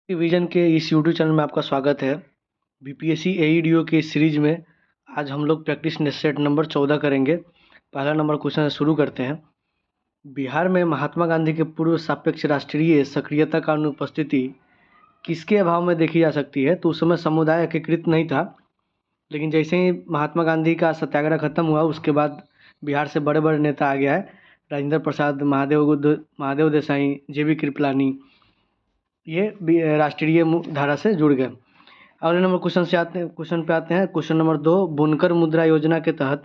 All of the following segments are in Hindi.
डिवीज़न के इस यूट्यूब चैनल में आपका स्वागत है। बीपीएससी एईडीओ की इस सीरीज़ में आज हम लोग प्रैक्टिस सेट नंबर 14 करेंगे। पहला नंबर क्वेश्चन से शुरू करते हैं। बिहार में महात्मा गांधी के पूर्व सापेक्ष राष्ट्रीय सक्रियता का अनुपस्थिति किसके अभाव में देखी जा सकती है? तो उस समय समुदाय एकीकृत नहीं था, लेकिन जैसे ही महात्मा गांधी का सत्याग्रह खत्म हुआ उसके बाद बिहार से बड़े बड़े नेता आ गया है। राजेंद्र प्रसाद, महादेव देसाई, जेबी कृपलानी, ये राष्ट्रीय धारा से जुड़ गए। अगले नंबर क्वेश्चन पे आते हैं। क्वेश्चन नंबर 2, बुनकर मुद्रा योजना के तहत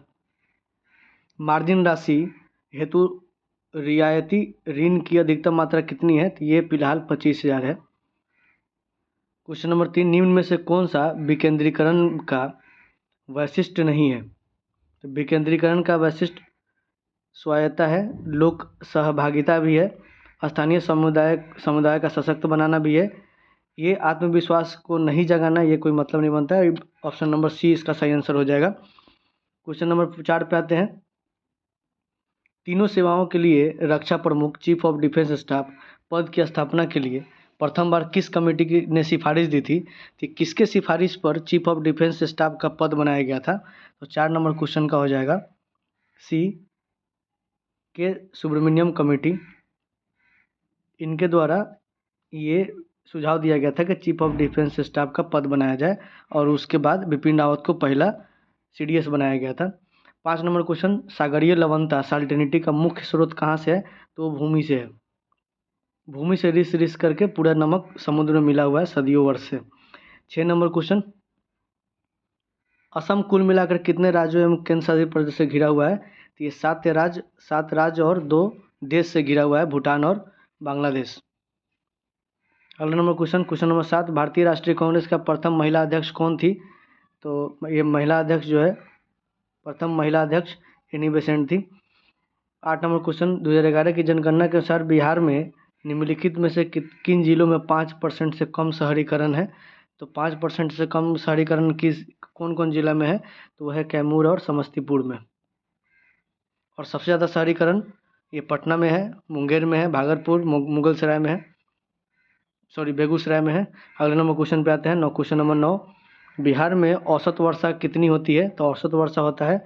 मार्जिन राशि हेतु रियायती ऋण की अधिकतम मात्रा कितनी है? तो ये फिलहाल 25,000 है। क्वेश्चन नंबर 3, निम्न में से कौन सा विकेंद्रीकरण का वैशिष्ट नहीं है? तो विकेंद्रीकरण का वैशिष्ट स्वायत्तता है, लोक सहभागिता भी है, स्थानीय समुदाय का सशक्त बनाना भी है, ये आत्मविश्वास को नहीं जगाना, ये कोई मतलब नहीं बनता है। ऑप्शन नंबर सी इसका सही आंसर हो जाएगा। क्वेश्चन नंबर 4 पे आते हैं। तीनों सेवाओं के लिए रक्षा प्रमुख चीफ ऑफ डिफेंस स्टाफ पद की स्थापना के लिए प्रथम बार किस कमेटी की ने सिफारिश दी थी? तो किसके सिफारिश पर चीफ ऑफ डिफेंस स्टाफ का पद बनाया गया था? तो 4 नंबर क्वेश्चन का हो जाएगा सी, के सुब्रमण्यम कमेटी। इनके द्वारा ये सुझाव दिया गया था कि चीफ ऑफ डिफेंस स्टाफ का पद बनाया जाए और उसके बाद बिपिन रावत को पहला सीडीएस बनाया गया था। 5 नंबर क्वेश्चन, सागरीय लवणता साल्टिनिटी का मुख्य स्रोत कहाँ से है? तो भूमि से है। भूमि से रिस रिस करके पूरा नमक समुद्र में मिला हुआ है सदियों वर्ष से। 6 नंबर क्वेश्चन, असम कुल मिलाकर कितने राज्यों एवं केंद्र शासित प्रदेश से घिरा हुआ है? तो ये 7 राज्य और 2 देश से घिरा हुआ है, भूटान और बांग्लादेश। अगला नंबर क्वेश्चन नंबर 7, भारतीय राष्ट्रीय कांग्रेस का प्रथम महिला अध्यक्ष कौन थी? तो ये महिला अध्यक्ष जो है, प्रथम महिला अध्यक्ष एनी बेसेंट थी। 8 नंबर क्वेश्चन, 2011 की जनगणना के अनुसार बिहार में निम्नलिखित में से किन जिलों में 5% से कम शहरीकरण है? तो 5% से कम शहरीकरण कौन कौन जिला में है? तो वह है कैमूर और समस्तीपुर में। और सबसे ज़्यादा शहरीकरण ये पटना में है, मुंगेर में है, भागलपुर, मुगलसराय में है, बेगूसराय में है। अगले नंबर क्वेश्चन पे आते हैं। क्वेश्चन नंबर 9, बिहार में औसत वर्षा कितनी होती है? तो औसत वर्षा होता है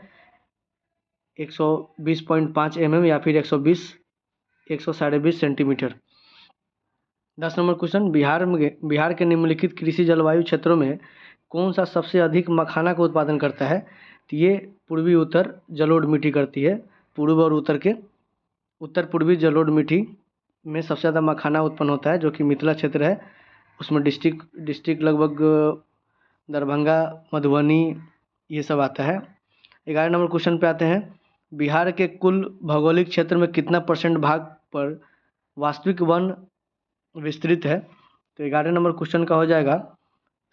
120.5 mm या फिर 120 सेंटीमीटर। 10 नंबर क्वेश्चन, बिहार के निम्नलिखित कृषि जलवायु क्षेत्रों में कौन सा सबसे अधिक मखाना का उत्पादन करता है? तो ये पूर्वी उत्तर जलोढ़ मिट्टी करती है। पूर्व और उत्तर पूर्वी जलोढ़ मिट्टी में सबसे ज़्यादा मखाना उत्पन्न होता है, जो कि मिथिला क्षेत्र है। उसमें डिस्ट्रिक्ट लगभग दरभंगा, मधुबनी ये सब आता है। 11 नंबर क्वेश्चन पे आते हैं। बिहार के कुल भौगोलिक क्षेत्र में कितना % भाग पर वास्तविक वन विस्तृत है? तो 11 नंबर क्वेश्चन का हो जाएगा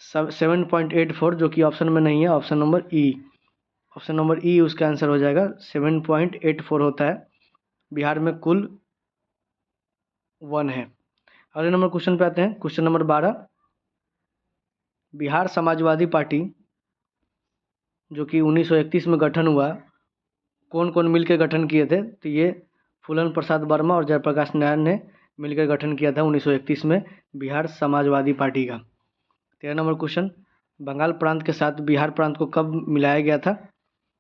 7.84, जो कि ऑप्शन में नहीं है, ऑप्शन नंबर ई उसका आंसर हो जाएगा। 7.84 होता है बिहार में कुल वन है। अगले नंबर क्वेश्चन पे आते हैं। Question number 12, Bihar Samajwadi party जो कि 1931 में गठन हुआ, कौन कौन मिलकर गठन किए थे? तो ये फूलन प्रसाद वर्मा और जयप्रकाश नारायण ने मिलकर गठन किया था 1931 में बिहार समाजवादी पार्टी का। 13 नंबर क्वेश्चन, बंगाल प्रांत के साथ बिहार प्रांत को कब मिलाया गया था?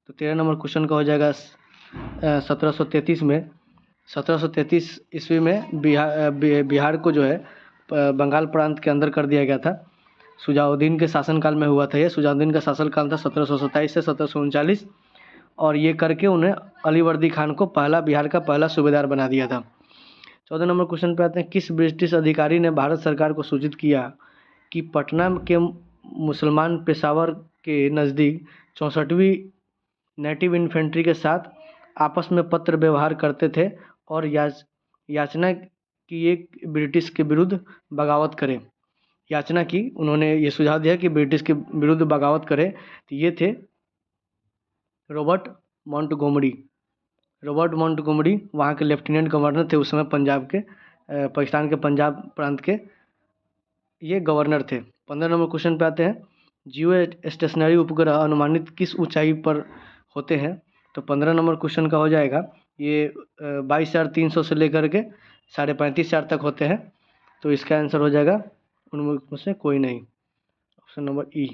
तो 13 नंबर क्वेश्चन का हो जाएगा 1733 में। 1733 ईस्वी में बिहार को जो है बंगाल प्रांत के अंदर कर दिया गया था। सुजाउद्दीन के शासनकाल में हुआ था। ये सुजाउद्दीन का शासनकाल था 1727 से 1739, और ये करके उन्हें अलीवर्दी खान को बिहार का पहला सूबेदार बना दिया था। 14 नंबर क्वेश्चन पे आते हैं। किस ब्रिटिश अधिकारी ने भारत सरकार को सूचित किया कि पटना के मुसलमान पेशावर के नज़दीक 64वीं नेटिव इन्फेंट्री के साथ आपस में पत्र व्यवहार करते थे और याचना की एक ब्रिटिश के विरुद्ध बगावत करें? याचना की, उन्होंने ये सुझाव दिया कि ब्रिटिश के विरुद्ध बगावत करें। तो ये थे रॉबर्ट मॉन्टगोमरी वहाँ के लेफ्टिनेंट गवर्नर थे उस समय, पाकिस्तान के पंजाब प्रांत के ये गवर्नर थे। 15 नंबर क्वेश्चन पे आते हैं। जियो स्टेशनरी उपग्रह अनुमानित किस ऊंचाई पर होते हैं? तो 15 नंबर क्वेश्चन का हो जाएगा ये 22,300 से लेकर के 35,500 तक होते हैं। तो इसका आंसर हो जाएगा उनमें से कोई नहीं। ऑप्शन नंबर ई।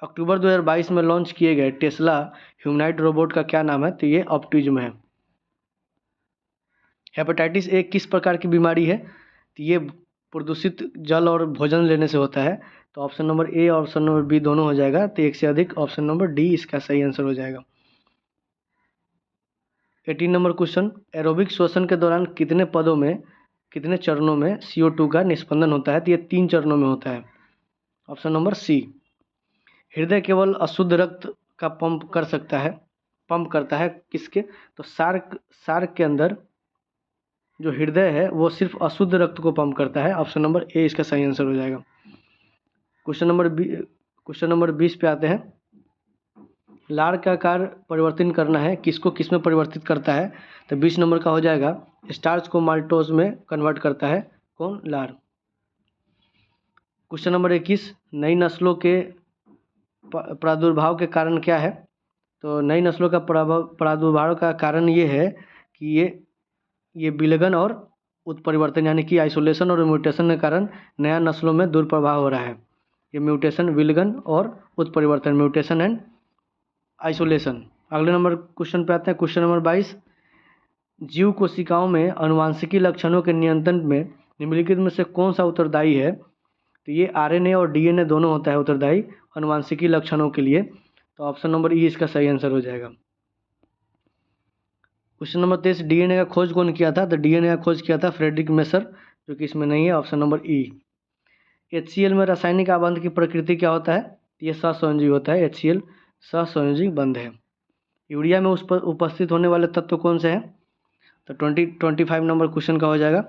अक्टूबर 2022 में लॉन्च किए गए टेस्ला ह्यूमनॉइड रोबोट का क्या नाम है? तो ये ऑप्टिज्म है। हेपेटाइटिस ए किस प्रकार की बीमारी है? तो ये प्रदूषित जल और भोजन लेने से होता है। तो ऑप्शन नंबर ए और ऑप्शन नंबर बी दोनों हो जाएगा। तो एक से अधिक, ऑप्शन नंबर डी इसका सही आंसर हो जाएगा। 18 नंबर क्वेश्चन, एरोबिक श्वसन के दौरान कितने चरणों में CO2 का निस्पंदन होता है? तो ये 3 चरणों में होता है। Option number C. हृदय केवल अशुद्ध रक्त का पंप करता है किसके? तो सार्क के अंदर जो हृदय है वो सिर्फ अशुद्ध रक्त को पंप करता है। ऑप्शन नंबर ए इसका सही आंसर हो जाएगा। क्वेश्चन नंबर 20 पे आते हैं। लार का आकार परिवर्तन करना है, किसको किस में परिवर्तित करता है? तो 20 नंबर का हो जाएगा, स्टार्च को माल्टोज में कन्वर्ट करता है। कौन? लार। क्वेश्चन नंबर 21, नई नस्लों के प्रादुर्भाव के कारण क्या है? तो नई नस्लों का प्रादुर्भाव का कारण ये है कि ये विलगन और उत्परिवर्तन यानी कि आइसोलेशन और म्यूटेशन के कारण नया नस्लों में दुर्प्रभाव हो रहा है। ये म्यूटेशन, विलगन और उत्परिवर्तन, म्यूटेशन एंड आइसोलेशन। अगले नंबर क्वेश्चन पे आते हैं। क्वेश्चन नंबर 22, जीव कोशिकाओं में आनुवांशिकी लक्षणों के नियंत्रण में निम्नलिखित में से कौन सा उत्तरदायी है? तो ये RNA और DNA दोनों होता है उत्तरदायी आनुवांशिकी लक्षणों के लिए। तो ऑप्शन नंबर ई इसका सही आंसर हो जाएगा। क्वेश्चन नंबर 23, DNA का खोज कौन किया था? तो DNA का खोज किया था फ्रेडरिक मेसर, जो कि इसमें नहीं है। ऑप्शन नंबर ई। HCl में रासायनिक आबंध की प्रकृति क्या होता है? ये सहसंयोजी होता है। HCl सहसंयोजी बंध है। यूरिया में उस पर उपस्थित होने वाले तत्व कौन से हैं? तो 25 नंबर क्वेश्चन का हो जाएगा,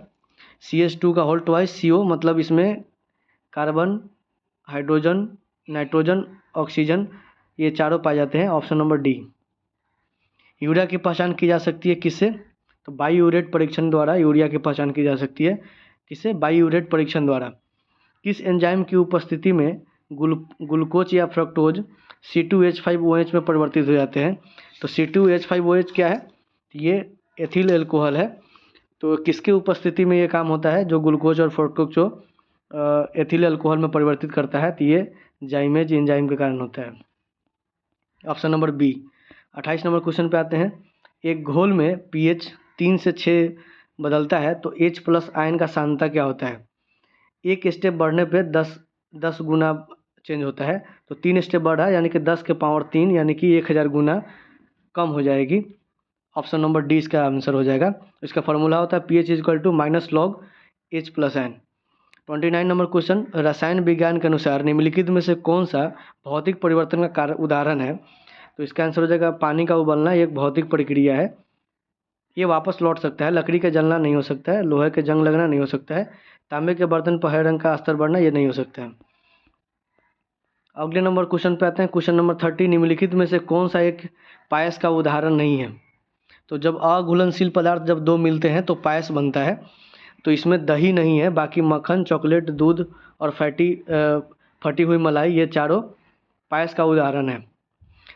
CH2 का होल ट्वाइस CO, मतलब इसमें कार्बन, हाइड्रोजन, नाइट्रोजन, ऑक्सीजन ये चारों पाए जाते हैं। Option number D. यूरिया की पहचान की जा सकती है किससे? तो बाईयूरेट परीक्षण द्वारा यूरिया की पहचान की जा सकती है। किससे? बाईयूरेट परीक्षण द्वारा। किस एंजाइम की उपस्थिति में ग्लूकोज या फ्रक्टोज C2H5OH में परिवर्तित हो जाते हैं? तो C2H5OH क्या है? ये एथिल एल्कोहल है। तो किसके उपस्थिति में ये काम होता है? जो ग्लूकोज और फ्रक्टोज जो एथिल अल्कोहल में परिवर्तित करता है, तो ये जाइमेज एंजाइम के कारण होता है। Option number B. 28 नंबर क्वेश्चन पे आते हैं। एक घोल में pH 3 से 6 बदलता है तो H+ आयन का सांद्रता क्या होता है? एक स्टेप बढ़ने पे 10 गुना चेंज होता है। तो 3 स्टेप बढ़ा यानी कि 10 के पावर 3 यानी कि 1000 गुना कम हो जाएगी। ऑप्शन नंबर डी इसका आंसर हो जाएगा। इसका फॉर्मूला होता है pH = -log H+n। 29 number question, रसायन विज्ञान के अनुसार निम्नलिखित में से कौन सा भौतिक परिवर्तन का उदाहरण है? तो इसका आंसर हो जाएगा पानी का उबलना। एक भौतिक प्रक्रिया है, ये वापस लौट सकता है। लकड़ी का जलना नहीं हो सकता है, लोहे के जंग लगना नहीं हो सकता है, तांबे के बर्तन पर हरे रंग का स्तर बढ़ना ये नहीं हो सकता है। अगले नंबर क्वेश्चन पे आते हैं। क्वेश्चन नंबर 30, निम्नलिखित में से कौन सा एक पायस का उदाहरण नहीं है? तो जब अघुलनशील पदार्थ जब दो मिलते हैं तो पायस बनता है। तो इसमें दही नहीं है, बाकी मक्खन, चॉकलेट, दूध और फटी हुई मलाई ये चारों पायस का उदाहरण है।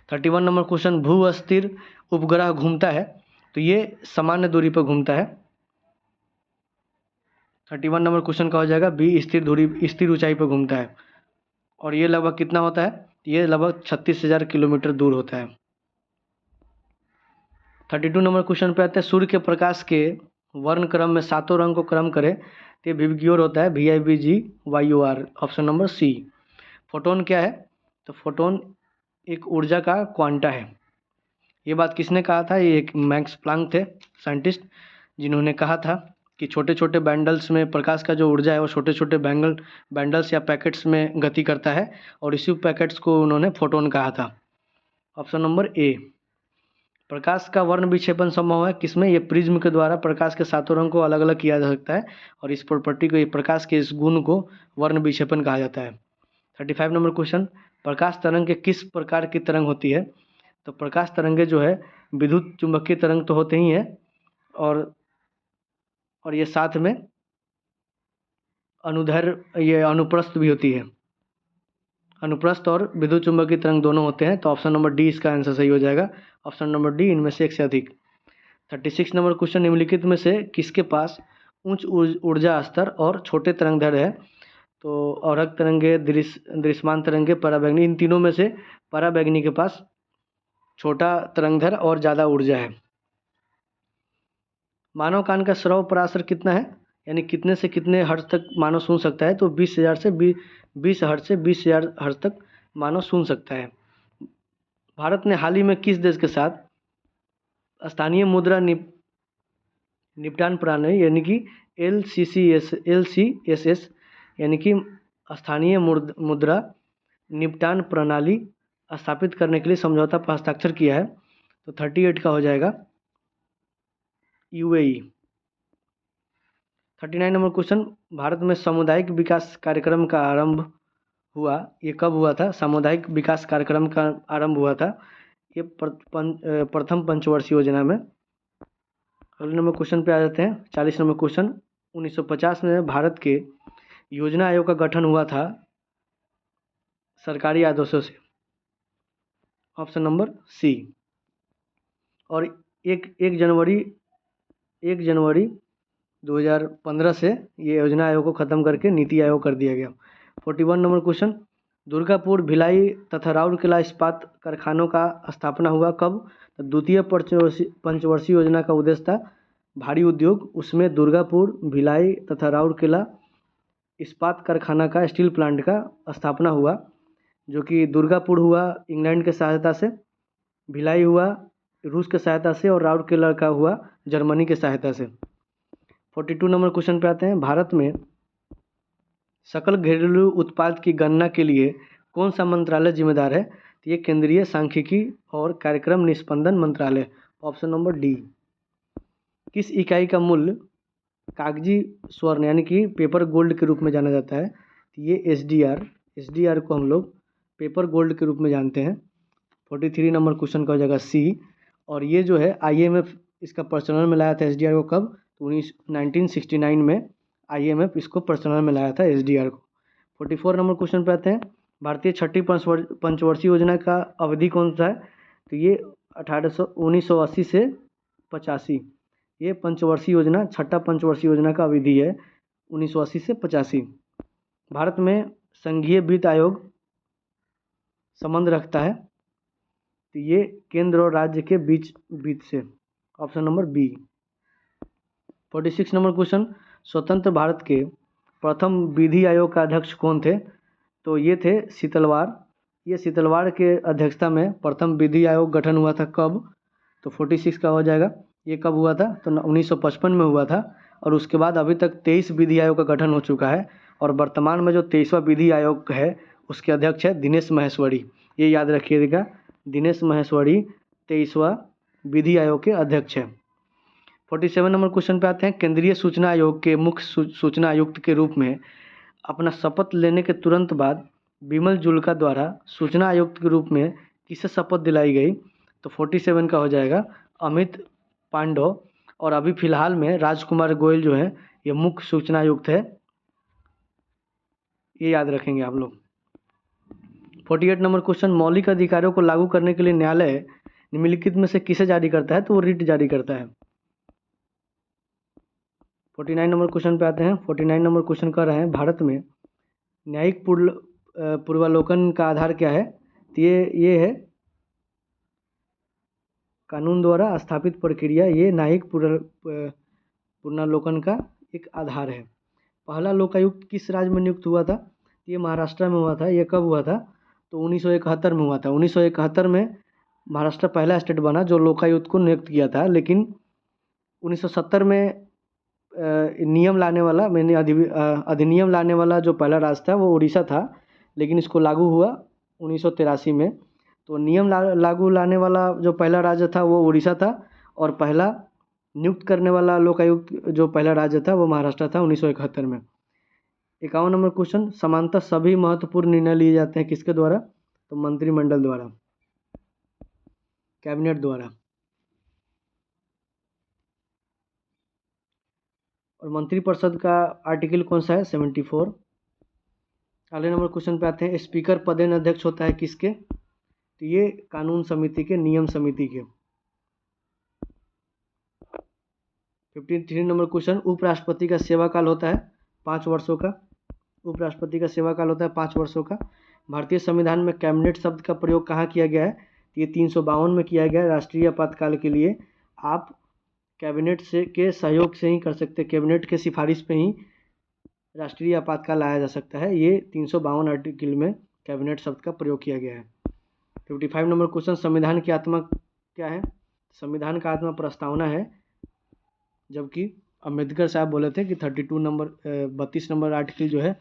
31 नंबर क्वेश्चन, भू अस्थिर उपग्रह घूमता है तो ये सामान्य दूरी पर घूमता है। 31 नंबर क्वेश्चन का हो जाएगा बी, स्थिर ऊंचाई पर घूमता है। और ये लगभग कितना होता है? ये लगभग 36,000 किलोमीटर दूर होता है। 32 नंबर क्वेश्चन पे आते हैं। सूर्य के प्रकाश के वर्ण क्रम में सातों रंग को क्रम करें तो ये विबग्योर होता है, VIBGYOR। Option number C. Photon क्या है? तो फोटोन एक ऊर्जा का क्वांटा है। ये बात किसने कहा था? ये एक मैक्स प्लांक थे साइंटिस्ट, जिन्होंने कहा था कि छोटे छोटे बैंडल्स में प्रकाश का जो ऊर्जा है वो छोटे छोटे बैंडल्स या पैकेट्स में गति करता है, और इसी पैकेट्स को उन्होंने फोटोन कहा था। Option number A. प्रकाश का वर्ण विक्षेपण संभव है किसमें? ये प्रिज्म के द्वारा प्रकाश के सातों रंग को अलग अलग किया जा सकता है, और इस प्रॉपर्टी को, ये प्रकाश के इस गुण को वर्ण विक्षेपण कहा जाता है। 35 नंबर क्वेश्चन, प्रकाश तरंग के किस प्रकार की तरंग होती है? तो प्रकाश तरंगे जो है विद्युत चुंबकीय तरंग तो होते ही हैं, और ये साथ में ये अनुप्रस्थ भी होती है। अनुप्रस्थ और विद्युत चुंबकीय तरंग दोनों होते हैं। तो ऑप्शन नंबर डी इसका आंसर सही हो जाएगा। ऑप्शन नंबर डी, इनमें से एक से अधिक। 36 नंबर क्वेश्चन, निम्नलिखित में से किसके पास उच्च ऊर्जा स्तर और छोटे तरंग दैर्ध्य है? तो औरक तरंगे, दृश्यमान तरंगे, पराबैंगनी, इन तीनों में से पराबैंगनी के पास छोटा तरंगधर और ज़्यादा ऊर्जा है। मानव कान का श्रव्य पराशर कितना है, यानी कितने से कितने हर्ट्ज तक मानव सुन सकता है, तो 20,000 से 20 हर्ट्ज से 20,000 हर्ट्ज तक मानव सुन सकता है। भारत ने हाल ही में किस देश के साथ स्थानीय मुद्रा निपटान प्रणाली यानी कि LCSS यानी कि स्थानीय मुद्रा निपटान प्रणाली स्थापित करने के लिए समझौता पर हस्ताक्षर किया है, तो 38 का हो जाएगा UAE। 39 नंबर क्वेश्चन, भारत में सामुदायिक विकास कार्यक्रम का आरंभ हुआ, ये कब हुआ था? सामुदायिक विकास कार्यक्रम का आरंभ हुआ था ये प्रथम पंचवर्षीय योजना में। अगले नंबर क्वेश्चन पे आ जाते हैं। 40 नंबर क्वेश्चन, 1950 में भारत के योजना आयोग का गठन हुआ था सरकारी आदेशों से, ऑप्शन नंबर सी। और 1 जनवरी 2015 से ये योजना आयोग को ख़त्म करके नीति आयोग कर दिया गया। 41 नंबर क्वेश्चन, दुर्गापुर, भिलाई तथा राउरकेला इस्पात कारखानों का स्थापना हुआ कब? तो द्वितीय पंचवर्षीय योजना का उद्देश्य था भारी उद्योग, उसमें दुर्गापुर, भिलाई तथा राउरकेला इस्पात कारखाना का, स्टील प्लांट का स्थापना हुआ, जो कि दुर्गापुर हुआ इंग्लैंड के सहायता से, भिलाई हुआ रूस के सहायता से और राउरकेला का हुआ जर्मनी के सहायता से। 42 नंबर क्वेश्चन पे आते हैं। भारत में सकल घरेलू उत्पाद की गणना के लिए कौन सा मंत्रालय जिम्मेदार है? तो ये केंद्रीय सांख्यिकी और कार्यक्रम निष्पादन मंत्रालय, ऑप्शन नंबर डी। किस इकाई का मूल्य कागजी स्वर्ण यानी कि पेपर गोल्ड के रूप में जाना जाता है? तो ये एसडीआर को हम लोग पेपर गोल्ड के रूप में जानते हैं। 43 नंबर क्वेश्चन का हो जाएगा सी। और ये जो है IMF इसका प्रचलन में लाया था एसडीआर को कब? तो 1969 में IMF इसको प्रचलन में लाया था एसडीआर को। 44 नंबर क्वेश्चन पे आते हैं। भारतीय छठी पंचवर्षीय योजना का अवधि कौन सा है? तो ये 1980 से 85, ये पंचवर्षीय योजना, छठा पंचवर्षीय योजना का अवधि है 1980 से 85। भारत में संघीय वित्त आयोग संबंध रखता है, तो ये केंद्र और राज्य के बीच वित्त से, ऑप्शन नंबर बी। 46 नंबर क्वेश्चन, स्वतंत्र भारत के प्रथम विधि आयोग का अध्यक्ष कौन थे? तो ये थे शीतलवार। ये शीतलवार के अध्यक्षता में प्रथम विधि आयोग गठन हुआ था कब? तो 46 का हो जाएगा। ये कब हुआ था? तो 1955 में हुआ था। और उसके बाद अभी तक 23 विधि आयोग का गठन हो चुका है, और वर्तमान में जो 23वां विधि आयोग है उसके अध्यक्ष है दिनेश माहेश्वरी। ये याद रखिएगा, दिनेश माहेश्वरी 23वां विधि आयोग के अध्यक्ष हैं। 47 नंबर क्वेश्चन पे आते हैं। केंद्रीय सूचना आयोग के मुख्य सूचना आयुक्त के रूप में अपना शपथ लेने के तुरंत बाद बिमल जुल्का द्वारा सूचना आयुक्त के रूप में किसे शपथ दिलाई गई? तो 47 का हो जाएगा अमित पांडव। और अभी फिलहाल में राजकुमार गोयल जो है ये मुख्य सूचना आयुक्त है, ये याद रखेंगे आप लोग। 48 नंबर क्वेश्चन, मौलिक अधिकारों को लागू करने के लिए न्यायालय निम्नलिखित में से किसे जारी करता है? तो वो रिट जारी करता है। 49 नंबर क्वेश्चन पे आते हैं। 49 नंबर क्वेश्चन कर रहे हैं, भारत में न्यायिक पूर्वालोकन का आधार क्या है? तो ये है कानून द्वारा स्थापित प्रक्रिया, ये न्यायिक पुनर्लोकन का एक आधार है। पहला लोकायुक्त किस राज्य में नियुक्त हुआ था? ये महाराष्ट्र में हुआ था। ये कब हुआ था? तो 1971 में हुआ था। 1971 में महाराष्ट्र पहला स्टेट बना जो लोकायुक्त को नियुक्त किया था। लेकिन 1970 में नियम लाने वाला, मैंने अधिनियम लाने वाला जो पहला राज्य था वो उड़ीसा था, लेकिन इसको लागू हुआ 1983 में। तो नियम लागू लाने वाला जो पहला राज्य था वो उड़ीसा था, और पहला नियुक्त करने वाला लोकायुक्त जो पहला राज्य था वो महाराष्ट्र था 1971 में। 51 नंबर क्वेश्चन, समानतः सभी महत्वपूर्ण निर्णय लिए जाते हैं किसके द्वारा? तो मंत्रिमंडल द्वारा, कैबिनेट द्वारा। और मंत्रिपरिषद का आर्टिकल कौन सा है? 74। अगले नंबर क्वेश्चन पे आते हैं। स्पीकर पदेन अध्यक्ष होता है किसके? तो ये कानून समिति के, नियम समिति के। 53 नंबर क्वेश्चन, उपराष्ट्रपति का सेवा काल होता है 5 वर्षों का। उपराष्ट्रपति का सेवा काल होता है 5 वर्षों का। भारतीय संविधान में कैबिनेट शब्द का प्रयोग कहाँ किया गया है? ये 352 में किया गया है। राष्ट्रीय आपातकाल के लिए आप कैबिनेट से के सहयोग से ही कर सकते हैं, कैबिनेट के सिफारिश पे ही राष्ट्रीय आपातकाल लाया जा सकता है। ये 352 आर्टिकल में कैबिनेट शब्द का प्रयोग किया गया है। 55 नंबर क्वेश्चन, संविधान की आत्मा क्या है? संविधान का आत्मा प्रस्तावना है, जबकि अम्बेडकर साहब बोले थे कि 32 नंबर आर्टिकल जो है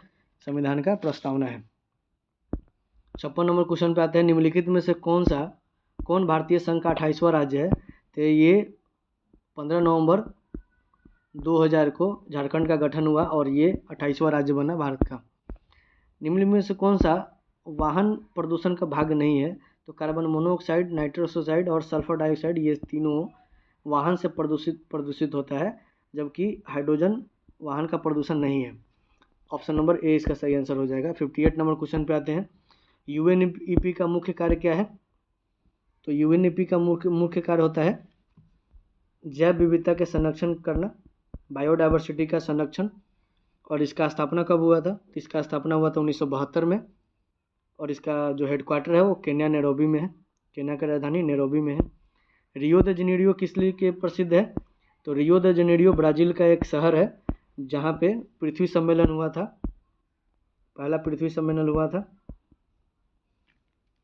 संविधान का प्रस्तावना है। 56 नंबर क्वेश्चन पे आते हैं, निम्नलिखित में से कौन भारतीय संघ का 28वां राज्य है? तो ये 15 नवंबर 2000 को झारखंड का गठन हुआ और ये 28वां राज्य बना भारत का। निम्न में से कौन सा वाहन प्रदूषण का भाग नहीं है? तो कार्बन मोनोऑक्साइड, नाइट्रस ऑक्साइड और सल्फर डाइऑक्साइड, ये तीनों वाहन से प्रदूषित होता है, जबकि हाइड्रोजन वाहन का प्रदूषण नहीं है। ऑप्शन नंबर ए इसका सही आंसर हो जाएगा। 58 नंबर क्वेश्चन पे आते हैं, यूएनईपी का मुख्य कार्य क्या है? तो यूएनईपी का मुख्य कार्य होता है जैव विविधता के संरक्षण करना, बायोडाइवर्सिटी का संरक्षण। और इसका स्थापना कब हुआ था? तो इसका स्थापना हुआ था 1972 में और इसका जो हेडक्वार्टर है वो केन्या नैरोबी में है। केन्या का राजधानी नैरोबी में है। रियो द जेनेरियो किस लिए के प्रसिद्ध है? तो रियो द जेनेरियो ब्राज़ील का एक शहर है जहाँ पे पृथ्वी सम्मेलन हुआ था, पहला पृथ्वी सम्मेलन हुआ था।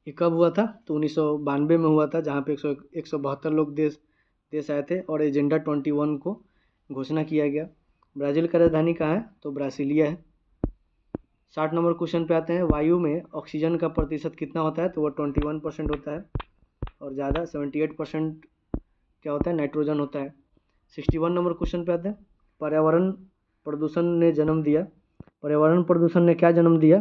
ये कब हुआ था? तो 1992 में हुआ था, जहाँ पे 172 लोग देश आए थे और एजेंडा 21 को घोषणा किया गया। ब्राज़ील का राजधानी कहाँ है? तो ब्रासिलिया है। 60 नंबर क्वेश्चन पे आते हैं, वायु में ऑक्सीजन का प्रतिशत कितना होता है? तो वो 21% होता है और ज़्यादा 78% क्या होता है? नाइट्रोजन होता है। 61 नंबर क्वेश्चन पे आते हैं, पर्यावरण प्रदूषण ने जन्म दिया। पर्यावरण प्रदूषण ने क्या जन्म दिया?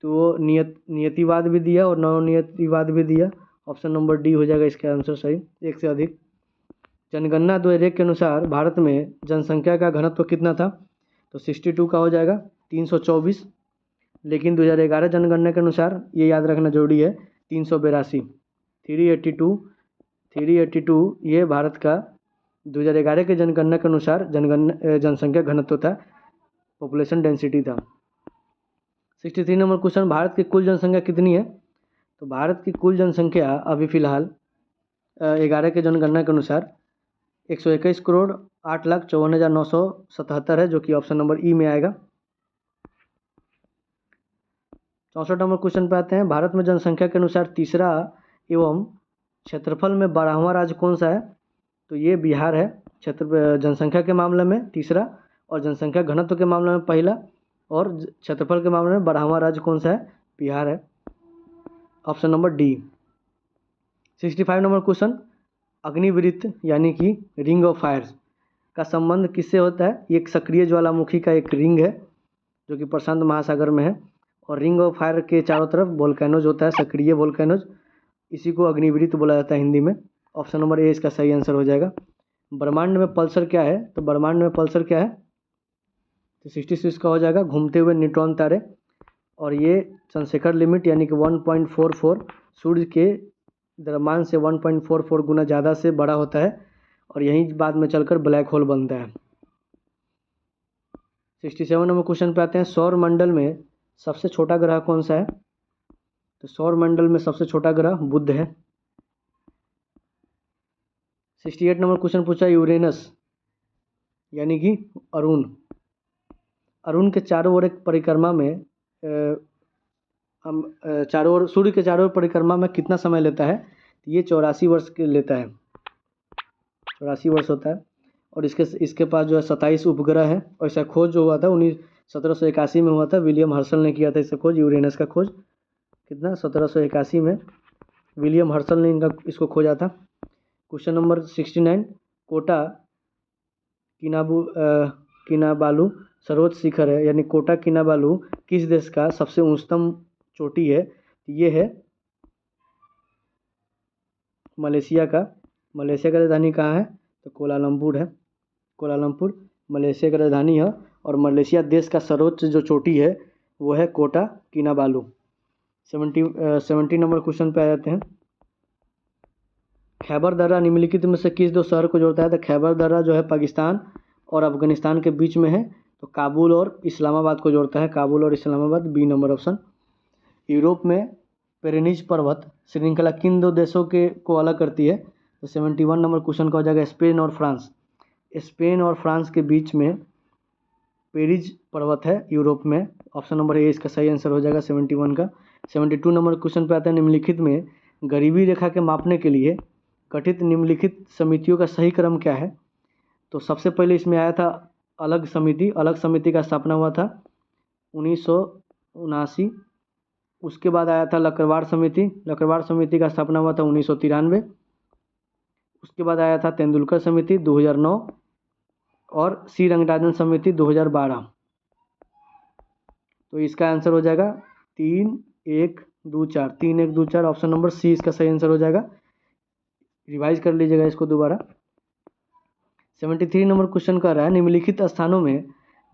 तो वो नियतिवाद भी दिया और नवनियतिवाद भी दिया। ऑप्शन नंबर डी हो जाएगा इसका आंसर सही, एक से अधिक। जनगणना 2001 के अनुसार भारत में जनसंख्या का घनत्व कितना था? तो 62 का हो जाएगा, 324। लेकिन 2011 जनगणना के अनुसार ये याद रखना जरूरी है, 382, 382 ये भारत का 2011 के जनगणना के अनुसार जनसंख्या घनत्व था, पॉपुलेशन डेंसिटी था। 63 नंबर क्वेश्चन, भारत की कुल जनसंख्या कितनी है? तो भारत की कुल जनसंख्या अभी फिलहाल 11 के जनगणना के अनुसार 121 करोड़ 8,54,977 है, जो कि ऑप्शन नंबर ई में आएगा। 64 नंबर क्वेश्चन पे आते हैं, भारत में जनसंख्या के अनुसार तीसरा एवं क्षेत्रफल में 12वां राज्य कौन सा है? तो ये बिहार है, जनसंख्या के मामले में तीसरा और जनसंख्या घनत्व के मामले में पहला और क्षेत्रफल के मामले में 12वां राज्य कौन सा है? बिहार है, option number D. 65 number question, अग्निवृत्त यानी कि रिंग ऑफ फायर का संबंध किससे होता है? ये एक सक्रिय ज्वालामुखी का एक रिंग है जो कि प्रशांत महासागर में है और रिंग ऑफ फायर के चारों तरफ वोल्केनोज होता है, सक्रिय वोल्केनोज, इसी को अग्निवृत्त बोला जाता है हिंदी में। ऑप्शन नंबर ए इसका सही आंसर हो जाएगा। ब्रह्मांड में पल्सर क्या है? तो ब्रह्मांड में पल्सर क्या है? तो 66 का हो जाएगा, घूमते हुए न्यूट्रॉन तारे। और ये चंद्रशेखर लिमिट यानी कि 1.44 सूर्य के द्रव्यमान से 1.44 गुना ज़्यादा से बड़ा होता है और यहीं बाद में चलकर ब्लैक होल बनता है। 67 नंबर क्वेश्चन पे आते हैं, सौर मंडल में सबसे छोटा ग्रह कौन सा है? तो सौर मंडल में सबसे छोटा ग्रह बुध है। 68 नंबर क्वेश्चन पूछा, यूरेनस यानी कि अरुण के चारों ओर एक परिक्रमा में चारों ओर सूर्य के चारों ओर परिक्रमा में कितना समय लेता है? ये 84 वर्ष के लेता है, 84 वर्ष होता है। और इसके पास जो है 27 उपग्रह है और इसका खोज जो हुआ था 1781 में हुआ था, विलियम हर्सल ने किया था इसका खोज, यूरेनस का खोज कितना 1781 में विलियम हर्सल ने इसको खोजा था। क्वेश्चन नंबर 69, कोटा किनाबालू सर्वोच्च शिखर है, यानी कोटा किनाबालू किस देश का सबसे उच्चतम चोटी है? ये है मलेशिया का। मलेशिया का राजधानी कहाँ है? तो कोलालमपुर है, कोलालमपुर मलेशिया का राजधानी है और मलेशिया देश का सर्वोच्च जो चोटी है वो है कोटा किनाबालू। 70 नंबर क्वेश्चन पे आ जाते हैं, खैबर दर्रा निम्नलिखित में से किस दो शहर को जोड़ता है? तो खैबर दर्रा जो है पाकिस्तान और अफगानिस्तान के बीच में है, तो काबुल और इस्लामाबाद को जोड़ता है, काबुल और Islamabad, B number option. Europe में पेरेनीज पर्वत श्रृंखला किन दो देशों के को अलग करती है? तो 71 नंबर क्वेश्चन का हो जाएगा स्पेन और फ्रांस। स्पेन और फ्रांस के बीच में पेरिज पर्वत है यूरोप में, ऑप्शन नंबर ए इसका सही आंसर हो जाएगा 71 का। 72 नंबर क्वेश्चन पे आता है निम्नलिखित में गरीबी रेखा के मापने के लिए गठित निम्नलिखित समितियों का सही क्रम क्या है? तो सबसे पहले इसमें आया था अलग समिति का स्थापना हुआ था 1979। उसके बाद आया था लकड़वार समिति का स्थापना हुआ था 1993। उसके बाद आया था तेंदुलकर समिति 2009 और सी रंगराजन समिति 2012। तो इसका आंसर हो जाएगा 3-1-2-4, 3-1-2-4, ऑप्शन नंबर सी इसका सही आंसर हो जाएगा। रिवाइज कर लीजिएगा इसको दोबारा। 73 नंबर क्वेश्चन कर रहा है निम्नलिखित स्थानों में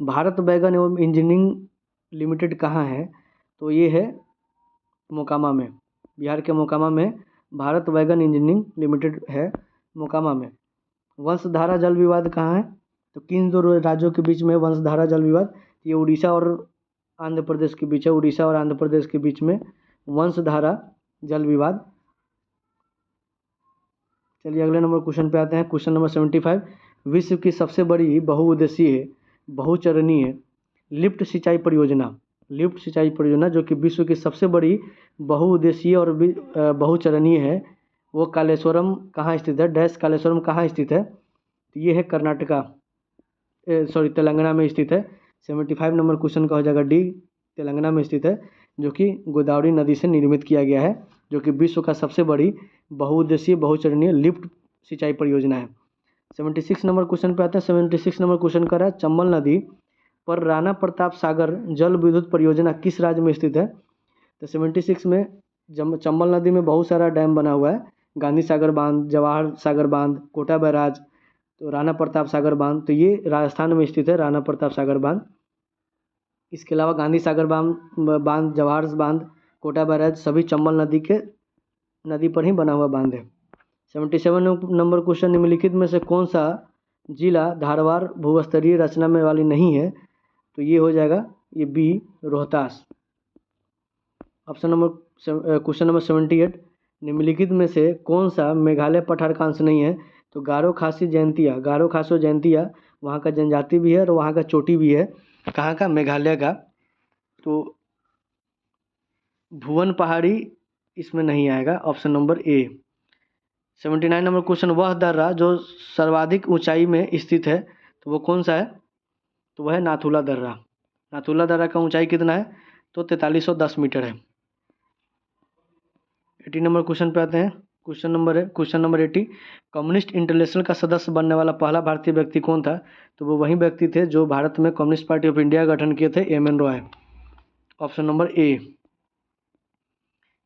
भारत बैगन एवं इंजीनियरिंग लिमिटेड कहाँ है? तो ये है मोकामा में, बिहार के मोकामा में भारत बैगन इंजीनियरिंग लिमिटेड है, मोकामा में। वंशधारा जल विवाद कहाँ है? तो किन दो राज्यों के बीच में वंशधारा जल विवाद? ये उड़ीसा और आंध्र प्रदेश के बीच है, उड़ीसा और आंध्र प्रदेश के बीच में वंशधारा जल विवाद। चलिए अगले नंबर क्वेश्चन पे आते हैं। क्वेश्चन नंबर 75, विश्व की सबसे बड़ी बहुउद्देशीय बहुचरणीय लिफ्ट सिंचाई परियोजना जो कि विश्व की सबसे बड़ी बहुउद्देशीय और बहुचरणीय है, वो कालेश्वरम कहाँ स्थित है? डैश कालेश्वरम कहाँ स्थित है? तो ये है तेलंगाना में स्थित है। 75 नंबर क्वेश्चन का हो जाएगा डी, तेलंगाना में स्थित है, जो कि गोदावरी नदी से निर्मित किया गया है, जो कि विश्व का सबसे बड़ी बहुउद्देशीय बहुचरणीय लिफ्ट सिंचाई परियोजना है। 76 नंबर क्वेश्चन पे आते हैं। 76 नंबर क्वेश्चन कर रहा है चंबल नदी पर राणा प्रताप सागर जल विद्युत परियोजना किस राज्य में स्थित है? तो 76 में चंबल नदी में बहुत सारा डैम बना हुआ है, गांधी सागर बांध, जवाहर सागर बांध, कोटा बैराज, तो राणा प्रताप सागर बांध, तो ये राजस्थान में स्थित है राणा प्रताप सागर बांध। इसके अलावा गांधी सागर बांध, जवाहर बांध, कोटा बैराज सभी चंबल नदी पर ही बना हुआ बांध है। 77 नंबर क्वेश्चन निम्नलिखित में से कौन सा जिला धारवाड़ भूस्तरीय रचना में वाली नहीं है? तो ये हो जाएगा ये B Rohtas. Option number question number 78, निम्नलिखित में से कौन सा मेघालय पठार का अंश नहीं है? तो गारो खासो जयंतिया वहाँ का जनजाति भी है और वहाँ का चोटी भी है, कहाँ का? मेघालय का। तो भुवन पहाड़ी इसमें नहीं आएगा, option number A. 79 number question, वह दर्रा जो सर्वाधिक ऊंचाई में स्थित है तो वो कौन सा है? तो वह है नाथुला दर्रा का ऊंचाई कितना है? तो 4310 मीटर है। 80 नंबर क्वेश्चन पे आते हैं। क्वेश्चन नंबर 80, कम्युनिस्ट इंटरनेशनल का सदस्य बनने वाला पहला भारतीय व्यक्ति कौन था? तो वो वही व्यक्ति थे जो भारत में कम्युनिस्ट पार्टी ऑफ इंडिया गठन किए थे, M.N.. Roy, option number A.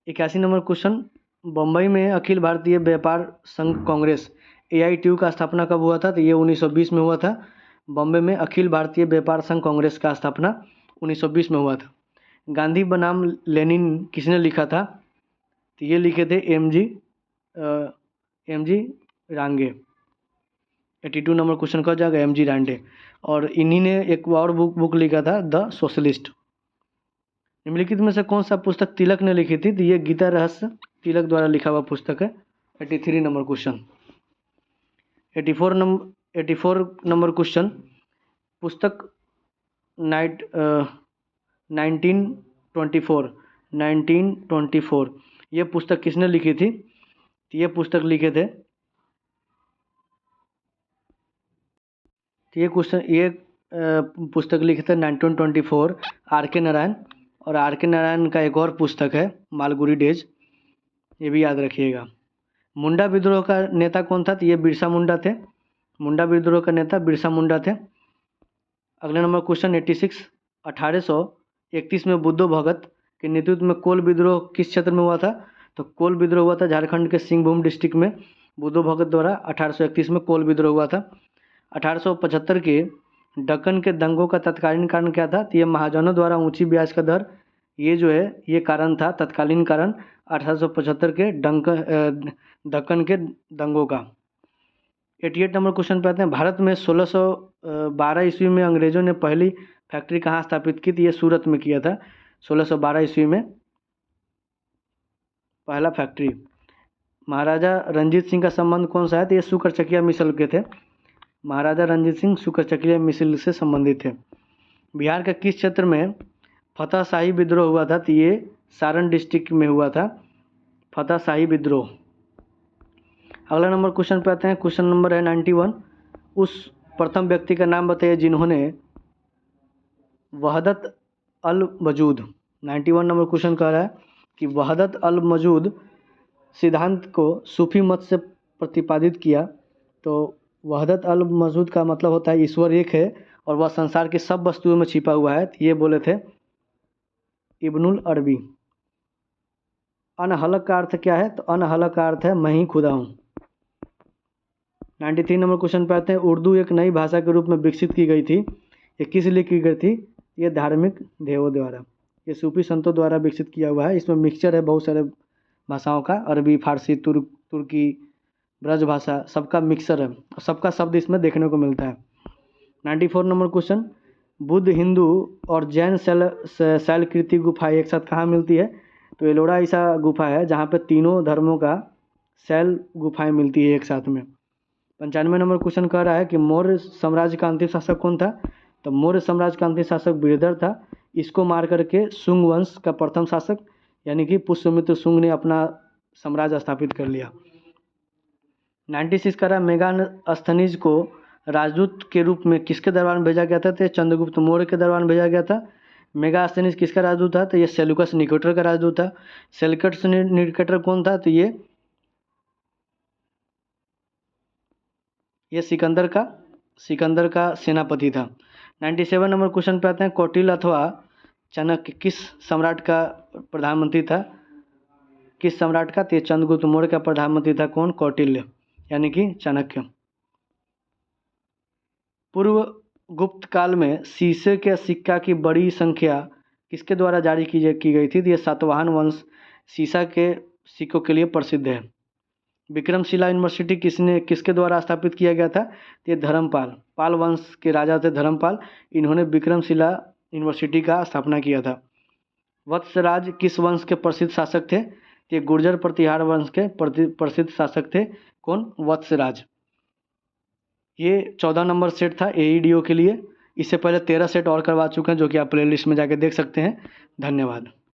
81 number question, Bombay में अखिल भारतीय व्यापार संघ कांग्रेस AITU का स्थापना कब हुआ था? तो ये 1920 में हुआ था। बम्बई में अखिल भारतीय व्यापार संघ कांग्रेस का स्थापना 1920 में हुआ था। गांधी बनाम लेनिन किसने लिखा था? तो ये लिखे थे एम जी रांगे। 82 नंबर क्वेश्चन का हो जाएगा MG रांडे, और इन्हीं ने एक और बुक लिखा था द सोशलिस्ट। निम्नलिखित में से कौन सा पुस्तक तिलक ने लिखी थी? तो ये गीता रहस्य तिलक द्वारा लिखा हुआ पुस्तक है। 83 नंबर क्वेश्चन। 84 नंबर क्वेश्चन, पुस्तक 1924 ये पुस्तक किसने लिखी थी? तो ये पुस्तक लिखे थे पुस्तक लिखे थे 1924 R.K. नारायण, और R.K. नारायण का एक और पुस्तक है मालगुडी डेज, ये भी याद रखिएगा। मुंडा विद्रोह का नेता कौन था? तो ये बिरसा मुंडा थे, मुंडा विद्रोह का नेता बिरसा मुंडा थे। अगले नंबर क्वेश्चन 86, 1831 में बुद्धो भगत के नेतृत्व में कोल विद्रोह किस क्षेत्र में हुआ था? तो कोल विद्रोह हुआ था झारखंड के सिंहभूम डिस्ट्रिक्ट में, बुद्धो भगत द्वारा 1831 में कोल विद्रोह हुआ था। 1875 के दक्कन के दंगों का तत्कालीन कारण क्या था? तो ये महाजनों द्वारा ऊंची ब्याज का दर, ये जो है ये कारण था, तत्कालीन कारण 1875 के दक्कन के दंगों का। 88 नंबर क्वेश्चन पे आते हैं। भारत में 1600 1612 ईस्वी में अंग्रेज़ों ने पहली फैक्ट्री कहाँ स्थापित की थी? ये सूरत में किया था 1612 ईस्वी में पहला फैक्ट्री। महाराजा रंजीत सिंह का संबंध कौन सा है? तो ये शुक्रचकिया मिसल के थे। महाराजा रंजीत सिंह शुक्रचकिया मिसल से संबंधित थे। बिहार के किस क्षेत्र में फतह शाही विद्रोह हुआ था? तो ये सारण डिस्ट्रिक्ट में हुआ था फतह शाही विद्रोह। अगला नंबर क्वेश्चन पे आते हैं। क्वेश्चन नंबर है 91। उस प्रथम व्यक्ति का नाम बताइए जिन्होंने वहदत अल वजूद, 91 नंबर क्वेश्चन कह रहा है कि वहदत अल वजूद सिद्धांत को सूफी मत से प्रतिपादित किया। तो वहदत अल वजूद का मतलब होता है ईश्वर एक है और वह संसार की सब वस्तुओं में छिपा हुआ है। ये बोले थे इब्नुल अरबी। अनहलक का अर्थ क्या है? तो अनहलक का अर्थ है मैं ही खुदा हूँ। 93 नंबर क्वेश्चन पे आते हैं। उर्दू एक नई भाषा के रूप में विकसित की गई थी, ये किस लिए की गई थी? ये धार्मिक ध्येयों द्वारा, ये सूफी संतों द्वारा विकसित किया हुआ है। इसमें मिक्सचर है बहुत सारे भाषाओं का, अरबी, फारसी, तुर्की, ब्रज भाषा, सबका मिक्सर है, सबका शब्द इसमें देखने को मिलता है। 94 नंबर क्वेश्चन। बुद्ध, हिंदू और जैन शैलकृति गुफा एक साथ कहाँ मिलती है? तो एलोरा ऐसा गुफा है जहाँ पे तीनों धर्मों का शैल गुफाएं मिलती है एक साथ में। 95 नंबर क्वेश्चन कह रहा है कि मौर्य साम्राज्य का अंतिम शासक कौन था? तो मौर्य साम्राज्य का अंतिम शासक बीरधर था। इसको मार करके शुंग वंश का प्रथम शासक यानी कि पुष्यमित्र शुंग ने अपना साम्राज्य स्थापित कर लिया। 96 कह रहा है मेगास्थनीज को राजदूत के रूप में किसके दरबार में भेजा गया था? तो चंद्रगुप्त मौर्य के दरबार में भेजा गया था। मेगास्थनीज किसका राजदूत था? तो ये सेल्यूकस निकेटर का राजदूत था। सेल्यूकस निकेटर कौन था? तो ये सिकंदर का सेनापति था। 97 नंबर क्वेश्चन पे आते हैं। कौटिल्य अथवा चाणक्य किस सम्राट का प्रधानमंत्री था? किस सम्राट का? तो चंद्रगुप्त मौर्य का प्रधानमंत्री था कौन? कौटिल्य यानी कि चाणक्य। पूर्व गुप्त काल में शीशे के सिक्का की बड़ी संख्या किसके द्वारा जारी की गई थी? तो ये सातवाहन वंश शीशा के सिक्कों के लिए प्रसिद्ध है। विक्रमशिला यूनिवर्सिटी किसके द्वारा स्थापित किया गया था? ये धर्मपाल, पाल वंश के राजा थे धर्मपाल, इन्होंने विक्रमशिला यूनिवर्सिटी का स्थापना किया था। वत्सराज किस वंश के प्रसिद्ध शासक थे? ये गुर्जर प्रतिहार वंश के प्रसिद्ध शासक थे कौन? वत्सराज। ये 14 नंबर सेट था AEDO के लिए। इससे पहले 13 सेट और करवा चुके हैं जो कि आप प्लेलिस्ट में जाके देख सकते हैं। धन्यवाद।